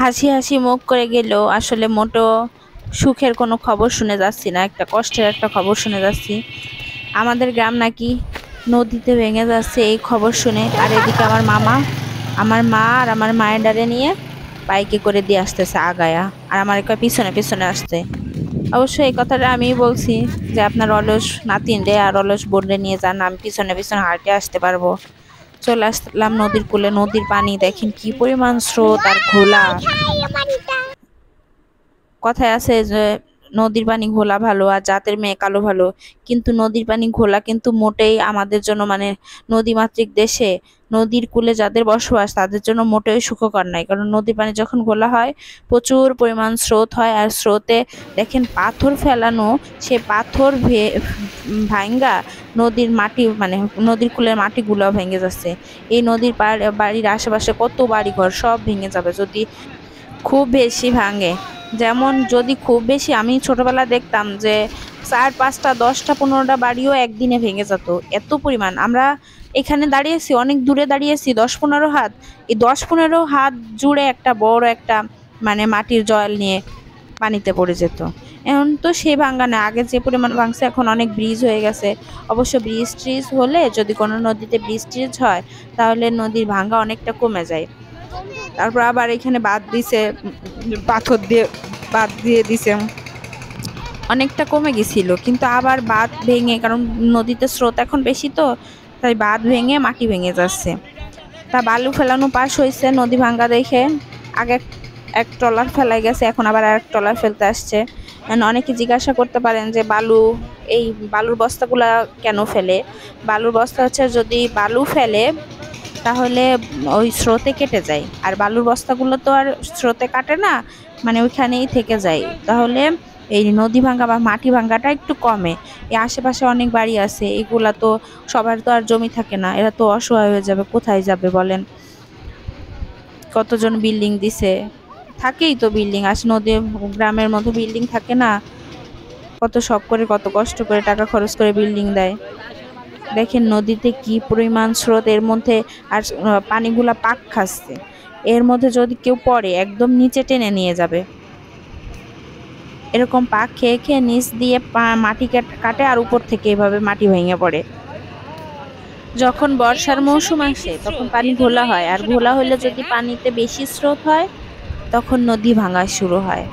হাসি হাসি মুখ করে গেলেও আসলে মোটেও সুখের কোনো খবর শুনে যাচ্ছি না, একটা কষ্টের একটা খবর শুনে যাচ্ছি। আমাদের গ্রাম নাকি নদীতে ভেঙে যাচ্ছে এই খবর শুনে, আর এদিকে আমার মা আর আমার মায়ের ডারে নিয়ে বাইকে করে দিয়ে আসতেছে আগায়া, আর আমার একটা পিছনে পিছনে আসছে। অবশ্য এই কথাটা আমি বলছি যে আপনার অলস নাতিন রে আর অলস বোন রে নিয়ে যান, আমি পিছনে পিছনে হাঁটে আসতে পারবো। চলে আসলাম নদীর কূলে, নদীর পানি দেখেন কি পরিমাণ স্রোত আর ঘোলা। কথায় আছে যে নদীর পানি ঘোলা ভালো আর জাতের মেয়ে কালো ভালো, কিন্তু নদীর পানি ঘোলা কিন্তু মোটেই আমাদের জন্য, মানে নদীমাতৃক দেশে নদীর কূলে যাদের বসবাস তাদের জন্য মোটেই সুখকর নাই। কারণ নদীর পানি যখন ঘোলা হয় প্রচুর পরিমাণ স্রোত হয়, আর স্রোতে দেখেন পাথর ফেলানো, সে পাথর ভাঙ্গা নদীর মাটি, মানে নদীর কূলের মাটিগুলো ভেঙে যাচ্ছে। এই নদীর বাড়ির আশেপাশে কত বাড়ি ঘর সব ভেঙে যাবে যদি খুব বেশি ভাঙে। যেমন যদি খুব বেশি, আমি ছোটবেলা দেখতাম যে 4-5টা 10টা 15টা বাড়িও একদিনে ভেঙে যেত, এত পরিমাণ। আমরা এখানে দাঁড়িয়েছি, অনেক দূরে দাঁড়িয়েছি, 10-15 হাত, এই 10-15 হাত জুড়ে একটা বড় একটা মানে মাটির জল নিয়ে পানিতে পড়ে যেত। এখন তো সেই ভাঙ্গা না, আগে যে পরিমাণ ভাঙছে এখন অনেক ব্রিজ হয়ে গেছে। অবশ্য ব্রিজ ট্রিজ হলে, যদি কোনো নদীতে ব্রিজ ট্রিজ হয় তাহলে নদীর ভাঙ্গা অনেকটা কমে যায়। তারপর আবার এখানে বাঁধ দিছে, পাথর দিয়ে বাঁধ দিয়ে দিছে, অনেকটা কমে গেছিল, কিন্তু আবার বাঁধ ভেঙে, কারণ নদীতে স্রোত এখন বেশি তো, তাই বাঁধ ভেঙে মাটি ভেঙে যাচ্ছে। তা বালু ফেলানো পাশ হয়েছে নদী ভাঙ্গা দেখে, আগে এক ট্রলার ফেলাই গেছে, এখন আবার আর এক ট্রলার ফেলতে আসছে। অনেকে জিজ্ঞাসা করতে পারেন যে এই বালুর বস্তাগুলা কেন ফেলে। বালুর বস্তা হচ্ছে, যদি বালু ফেলে তাহলে ওই স্রোতে কেটে যায়, আর বালুর বস্তাগুলো তো আর স্রোতে কাটে না, মানে ওইখানেই থেকে যায়। তাহলে এই নদী ভাঙ্গা বা মাটি ভাঙ্গাটা একটু কমে। এই আশেপাশে অনেক বাড়ি আছে, এগুলা তো সবার তো আর জমি থাকে না, এরা তো অসহায় হয়ে যাবে, কোথায় যাবে বলেন। কতজন বিল্ডিং দিছে, থাকেই তো বিল্ডিং, আসে নদী গ্রামের মধ্যে বিল্ডিং থাকে না, কত শখ করে কত কষ্ট করে টাকা খরচ করে বিল্ডিং দেয়। দেখেন নদীতে কি পরিমাণ স্রোত, এর মধ্যে আর পানিগুলা পাক খাচ্ছে, এর মধ্যে যদি কেউ পড়ে একদম নিচে টেনে নিয়ে যাবে। এরকম পাক খেয়ে খেয়ে নিচ দিয়ে মাটি কাটে, আর উপর থেকে এভাবে মাটি ভেঙে পড়ে। যখন বর্ষার মৌসুম আসে তখন পানি ঘোলা হয়, আর ঘোলা হলে যদি পানিতে বেশি স্রোত হয় তখন নদী ভাঙা শুরু হয়।